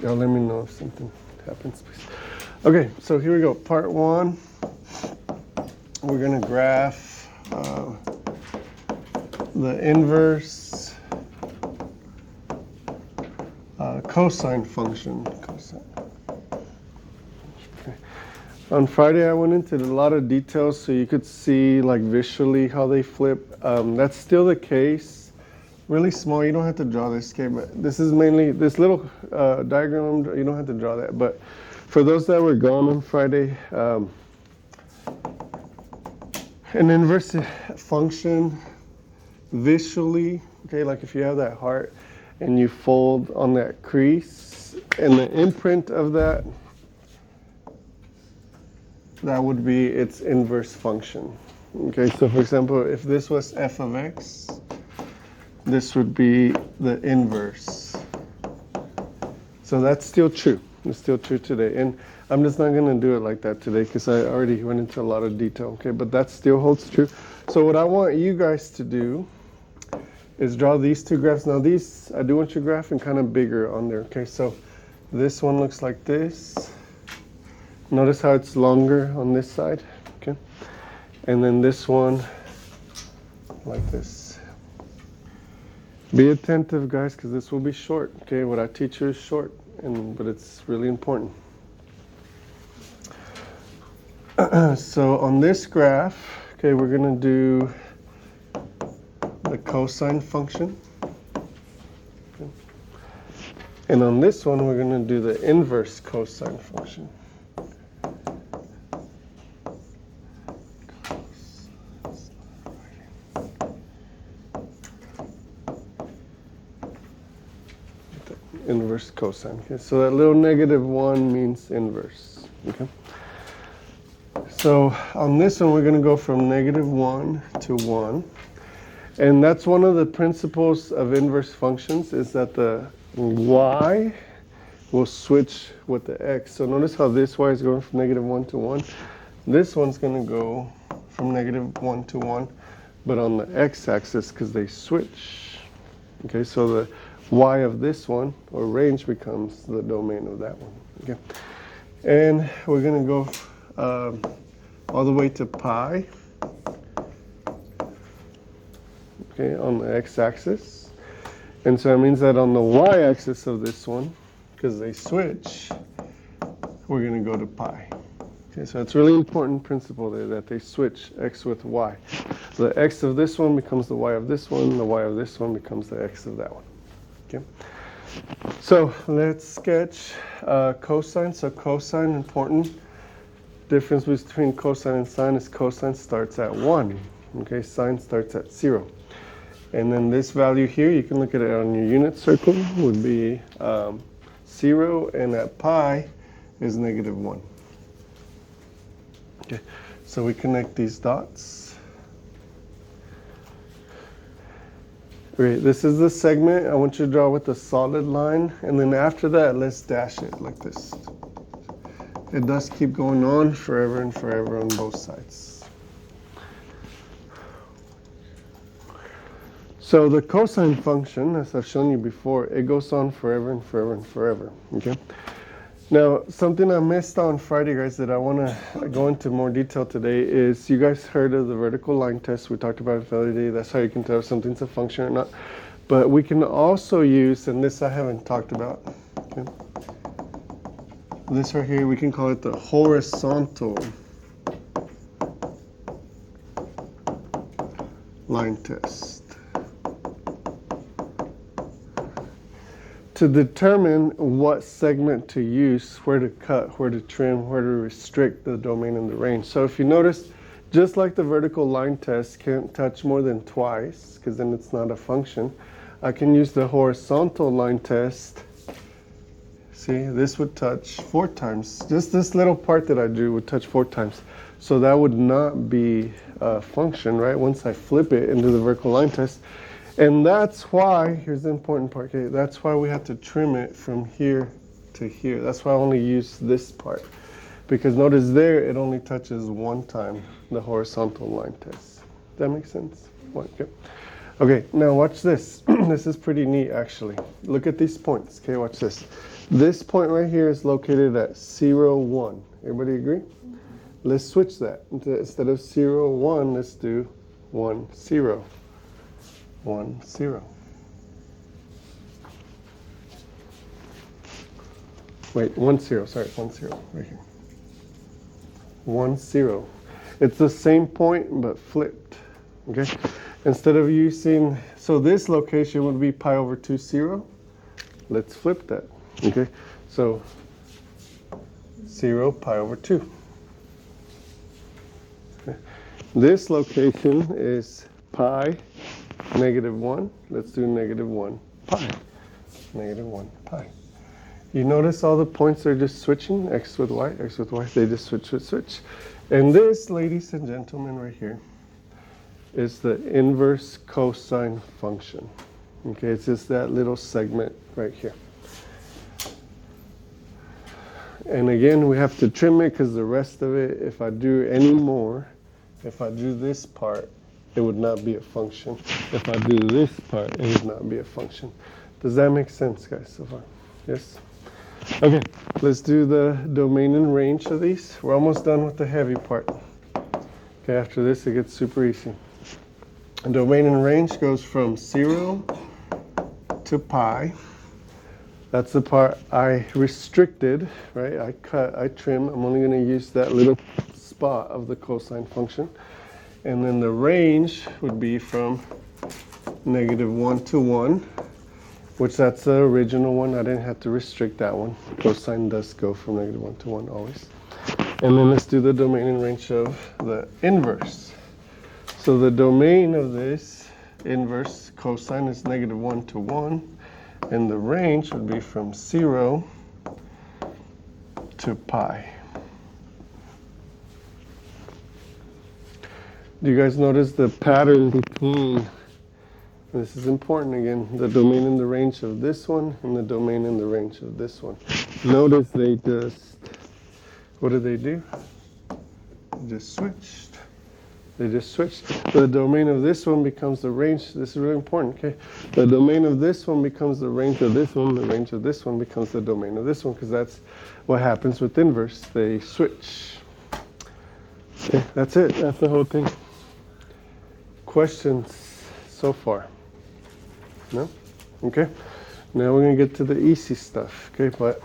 Y'all let me know if something happens, please. Okay, so here we go. Part 1. We're going to graph the inverse cosine function. Okay. On Friday, I went into a lot of details so you could see like visually how they flip. That's still the case. Really small, you don't have to draw this, okay? But this is mainly, this little diagram, you don't have to draw that. But for those that were gone on Friday, an inverse function visually, okay, like if you have that heart and you fold on that crease, and the imprint of that would be its inverse function. Okay, so for example, if this was f of x, this would be the inverse. So that's still true. It's still true today. And I'm just not going to do it like that today because I already went into a lot of detail. Okay, but that still holds true. So what I want you guys to do is draw these two graphs. Now these, I do want you graphing kind of bigger on there. Okay, so this one looks like this. Notice how it's longer on this side. Okay, and then this one like this. Be attentive, guys, because this will be short. Okay, what I teach you is short, but it's really important. So on this graph, okay, we're going to do the cosine function. Okay. And on this one, we're going to do the inverse cosine function. Inverse cosine. Okay, so that little -1 means inverse. Okay. So on this one, we're going to go from -1 to 1. And that's one of the principles of inverse functions, is that the y will switch with the x. So notice how this y is going from -1 to 1. This one's going to go from -1 to 1, but on the x-axis because they switch. Okay, so the y of this one, or range, becomes the domain of that one. Okay, and we're going to go all the way to pi. Okay, on the x-axis, and so that means that on the y-axis of this one, because they switch, we're going to go to pi. Okay, so it's a really important principle there that they switch x with y. The x of this one becomes the y of this one. The y of this one becomes the x of that one. Okay, so let's sketch cosine. So cosine, important. Difference between cosine and sine is cosine starts at 1. Okay, sine starts at 0. And then this value here, you can look at it on your unit circle, would be 0, and at pi is -1. Okay, so we connect these dots. Great, this is the segment. I want you to draw with a solid line, and then after that, let's dash it like this. It does keep going on forever and forever on both sides. So the cosine function, as I've shown you before, it goes on forever and forever and forever. Okay. Now, something I missed on Friday, guys, that I want to go into more detail today is, you guys heard of the vertical line test. We talked about it the other day. That's how you can tell if something's a function or not. But we can also use, and this I haven't talked about, okay, this right here, we can call it the horizontal line test. To determine what segment to use, where to cut, where to trim, where to restrict the domain and the range. So if you notice, just like the vertical line test can't touch more than twice, because then it's not a function, I can use the horizontal line test. See, this would touch 4 times. Just this little part that I drew would touch 4 times. So that would not be a function, right? Once I flip it into the vertical line test. And that's why, here's the important part, okay, that's why we have to trim it from here to here. That's why I only use this part. Because notice there, it only touches 1 time, the horizontal line test. Does that make sense? Okay. Okay, now watch this. This is pretty neat, actually. Look at these points. Okay, watch this. This point right here is located at 0, 1. Everybody agree? Let's switch that. Instead of 0, 1, let's do 1, 0. 1, 0. Wait, 1, 0. Sorry, 1, 0. Right here. 1, 0. It's the same point, but flipped. Okay? Instead of using, so this location would be pi over 2, 0. Let's flip that. Okay? So 0, pi over 2. Okay. This location is pi, negative 1. Let's do negative 1 pi. Negative 1 pi. You notice all the points are just switching, x with y, they just switch. And this, ladies and gentlemen, right here, is the inverse cosine function. Okay, it's just that little segment right here. And again, we have to trim it because the rest of it, if I do any more, if I do this part, it would not be a function. If I do this part, it would not be a function. Does that make sense, guys, so far? Yes? Okay, let's do the domain and range of these. We're almost done with the heavy part. Okay, after this, it gets super easy. And domain and range goes from 0 to pi. That's the part I restricted, right? I cut, I trim. I'm only going to use that little spot of the cosine function. And then the range would be from negative 1 to 1, which that's the original one. I didn't have to restrict that one. Cosine does go from negative 1 to 1 always. And then let's do the domain and range of the inverse. So the domain of this inverse cosine is negative 1 to 1. And the range would be from 0 to pi. Do you guys notice the pattern between, this is important again, the domain and the range of this one and the domain and the range of this one? Notice they just, what do? They just switched. They just switched. The domain of this one becomes the range. This is really important, okay? The domain of this one becomes the range of this one. The range of this one becomes the domain of this one, because that's what happens with inverse. They switch. Okay, that's it. That's the whole thing. Questions so far? No? Okay. Now we're going to get to the easy stuff, okay? But